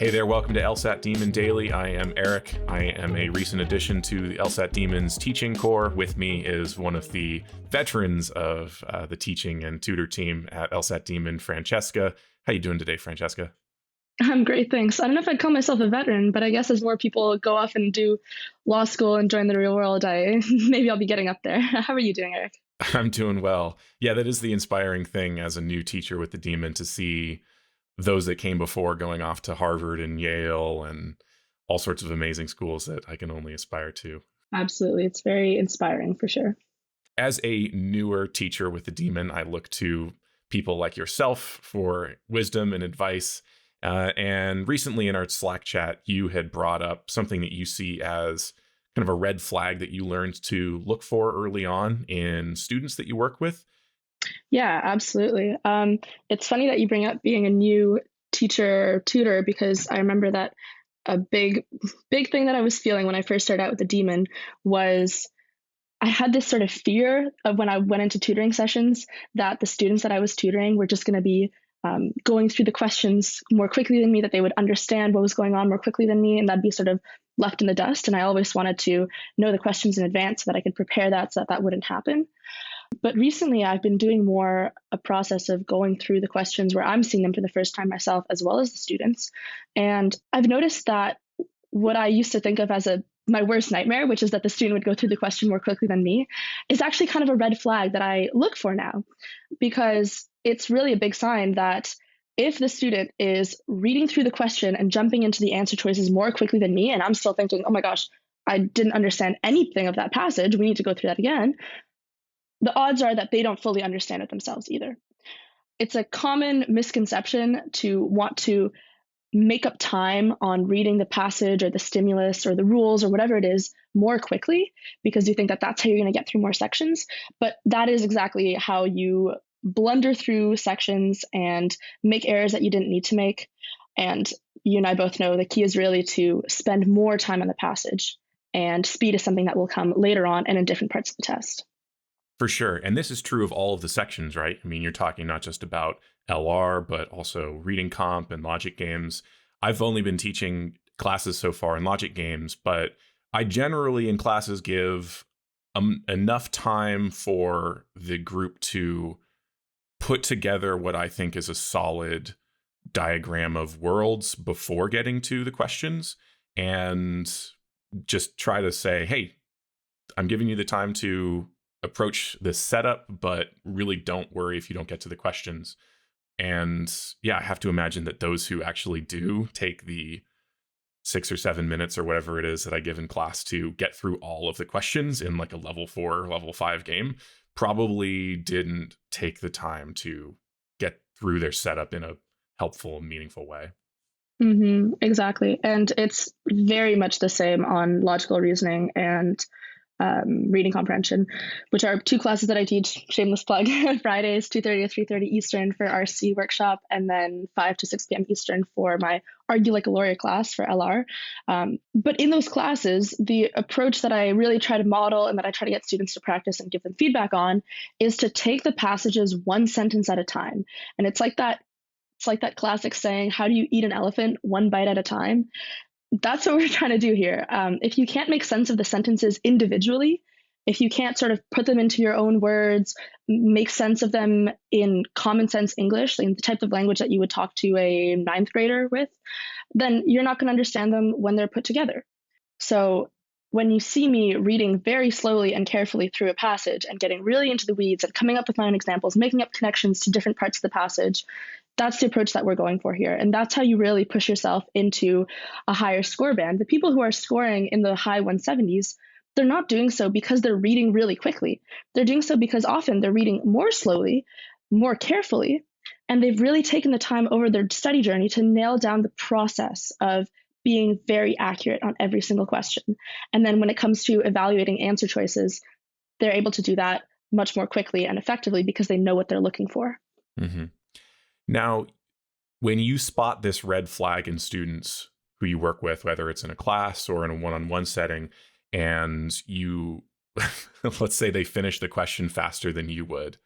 Hey there, welcome to LSAT Demon Daily. I am Erik. I am a recent addition to the LSAT Demons teaching corps. With me is one of the veterans of the teaching and tutor team at LSAT Demon, Francesca. How you doing today, Francesca? I'm great, thanks. I don't know if I'd call myself a veteran, but I guess as more people go off and do law school and join the real world, maybe I'll be getting up there. How are you doing, Erik? I'm doing well. Yeah, that is the inspiring thing as a new teacher with the Demon, to see those that came before going off to Harvard and Yale and all sorts of amazing schools that I can only aspire to. Absolutely. It's very inspiring for sure. As a newer teacher with the Demon, I look to people like yourself for wisdom and advice. And recently in our Slack chat, you had brought up something that you see as kind of a red flag that you learned to look for early on in students that you work with. Yeah, absolutely. It's funny that you bring up being a new teacher tutor, because I remember that a big thing that I was feeling when I first started out with the Demon was I had this sort of fear of, when I went into tutoring sessions, that the students that I was tutoring were just going to be going through the questions more quickly than me, that they would understand what was going on more quickly than me, and that'd be sort of left in the dust. And I always wanted to know the questions in advance so that I could prepare that, so that that wouldn't happen. But recently, I've been doing more a process of going through the questions where I'm seeing them for the first time myself, as well as the students. And I've noticed that what I used to think of as my worst nightmare, which is that the student would go through the question more quickly than me, is actually kind of a red flag that I look for now, because it's really a big sign that if the student is reading through the question and jumping into the answer choices more quickly than me, and I'm still thinking, oh my gosh, I didn't understand anything of that passage, we need to go through that again, the odds are that they don't fully understand it themselves either. It's a common misconception to want to make up time on reading the passage or the stimulus or the rules or whatever it is more quickly, because you think that that's how you're going to get through more sections. But that is exactly how you blunder through sections and make errors that you didn't need to make. And you and I both know the key is really to spend more time on the passage, and speed is something that will come later on and in different parts of the test. For sure. And this is true of all of the sections, right? I mean, you're talking not just about LR, but also reading comp and logic games. I've only been teaching classes so far in logic games, but I generally in classes give enough time for the group to put together what I think is a solid diagram of worlds before getting to the questions, and just try to say, hey, I'm giving you the time to approach this setup, but really don't worry if you don't get to the questions. And yeah, I have to imagine that those who actually do take the 6 or 7 minutes or whatever it is that I give in class to get through all of the questions in like a level 4, level 5 game probably didn't take the time to get through their setup in a helpful and meaningful way. Exactly. And it's very much the same on logical reasoning and reading comprehension, which are two classes that I teach. Shameless plug. Fridays, 2:30 to 3:30 Eastern for RC workshop, and then 5 to 6 p.m. Eastern for my Argue Like a Lawyer class for LR. But in those classes, the approach that I really try to model and that I try to get students to practice and give them feedback on is to take the passages one sentence at a time. And it's like that classic saying, how do you eat an elephant? One bite at a time. That's what we're trying to do here. If you can't make sense of the sentences individually, if you can't sort of put them into your own words, make sense of them in common sense English, like the type of language that you would talk to a ninth grader with, then you're not going to understand them when they're put together. So when you see me reading very slowly and carefully through a passage and getting really into the weeds and coming up with my own examples, making up connections to different parts of the passage, that's the approach that we're going for here. And that's how you really push yourself into a higher score band. The people who are scoring in the high 170s, they're not doing so because they're reading really quickly. They're doing so because often they're reading more slowly, more carefully, and they've really taken the time over their study journey to nail down the process of being very accurate on every single question. And then when it comes to evaluating answer choices, they're able to do that much more quickly and effectively because they know what they're looking for. Mm-hmm. Now, when you spot this red flag in students who you work with, whether it's in a class or in a one-on-one setting, and you, let's say they finish the question faster than you would,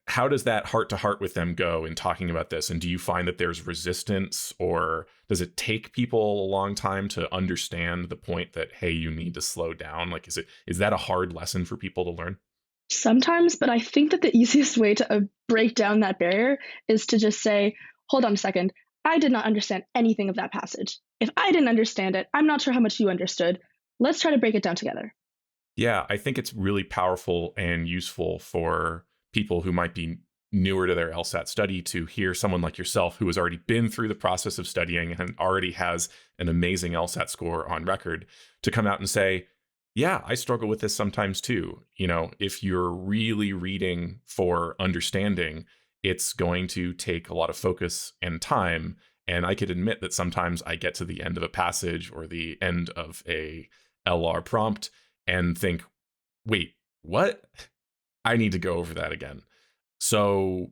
how does that heart to heart with them go in talking about this? And do you find that there's resistance, or does it take people a long time to understand the point that, hey, you need to slow down? Like, is that a hard lesson for people to learn? Sometimes, but I think that the easiest way to break down that barrier is to just say, hold on a second, I did not understand anything of that passage. If I didn't understand it, I'm not sure how much you understood. Let's try to break it down together. Yeah, I think it's really powerful and useful for people who might be newer to their LSAT study to hear someone like yourself who has already been through the process of studying and already has an amazing LSAT score on record to come out and say, yeah, I struggle with this sometimes too. You know, if you're really reading for understanding, it's going to take a lot of focus and time. And I could admit that sometimes I get to the end of a passage or the end of a LR prompt and think, wait, what? I need to go over that again. So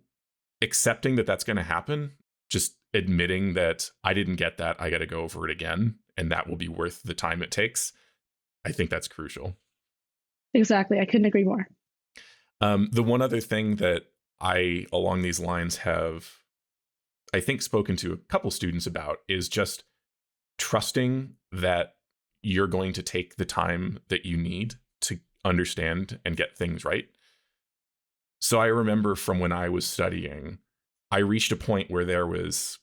accepting that that's going to happen, just admitting that I didn't get that, I got to go over it again, and that will be worth the time it takes. I think that's crucial. Exactly. I couldn't agree more. The one other thing that I, along these lines, have, I think, spoken to a couple students about is just trusting that you're going to take the time that you need to understand and get things right. So I remember from when I was studying, I reached a point where there was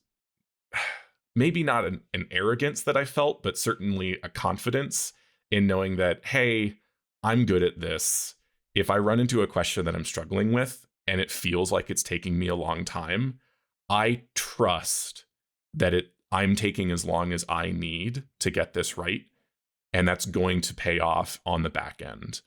maybe not an arrogance that I felt, but certainly a confidence in knowing that, hey, I'm good at this. If I run into a question that I'm struggling with and it feels like it's taking me a long time, I trust that I'm taking as long as I need to get this right. And that's going to pay off on the back end.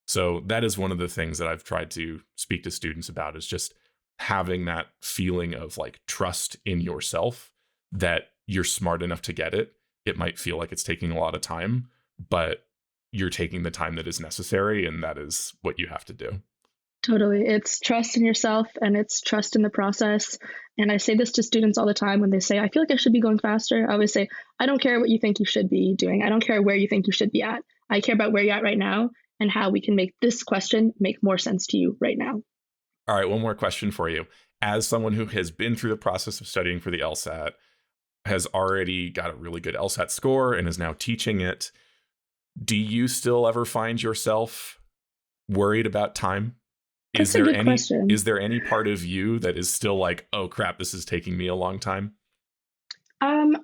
So that is one of the things that I've tried to speak to students about, is just having that feeling of like trust in yourself that you're smart enough to get it. It might feel like it's taking a lot of time, but you're taking the time that is necessary, and that is what you have to do. Totally. It's trust in yourself and it's trust in the process. And I say this to students all the time when they say, I feel like I should be going faster. I always say, I don't care what you think you should be doing. I don't care where you think you should be at. I care about where you're at right now and how we can make this question make more sense to you right now. All right, one more question for you. As someone who has been through the process of studying for the LSAT, has already got a really good LSAT score and is now teaching it, do you still ever find yourself worried about time? That's a good question. Is there any part of you that is still like, oh crap, this is taking me a long time?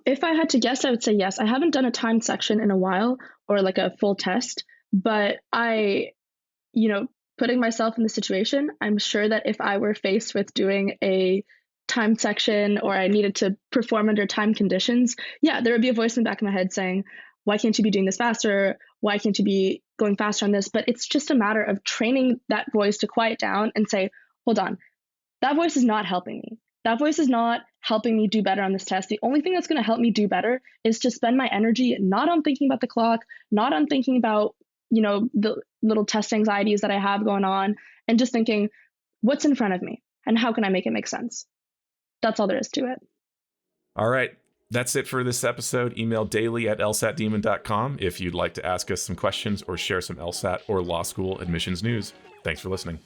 If I had to guess, I would say yes. I haven't done a timed section in a while, or like a full test, but putting myself in the situation, I'm sure that if I were faced with doing a timed section or I needed to perform under time conditions, yeah, there would be a voice in the back of my head saying, why can't you be doing this faster? Why can't you be going faster on this? But it's just a matter of training that voice to quiet down and say, hold on, that voice is not helping me. That voice is not helping me do better on this test. The only thing that's going to help me do better is to spend my energy not on thinking about the clock, not on thinking about, the little test anxieties that I have going on, and just thinking, what's in front of me and how can I make it make sense? That's all there is to it. All right. That's it for this episode. Email daily@lsatdemon.com if you'd like to ask us some questions or share some LSAT or law school admissions news. Thanks for listening.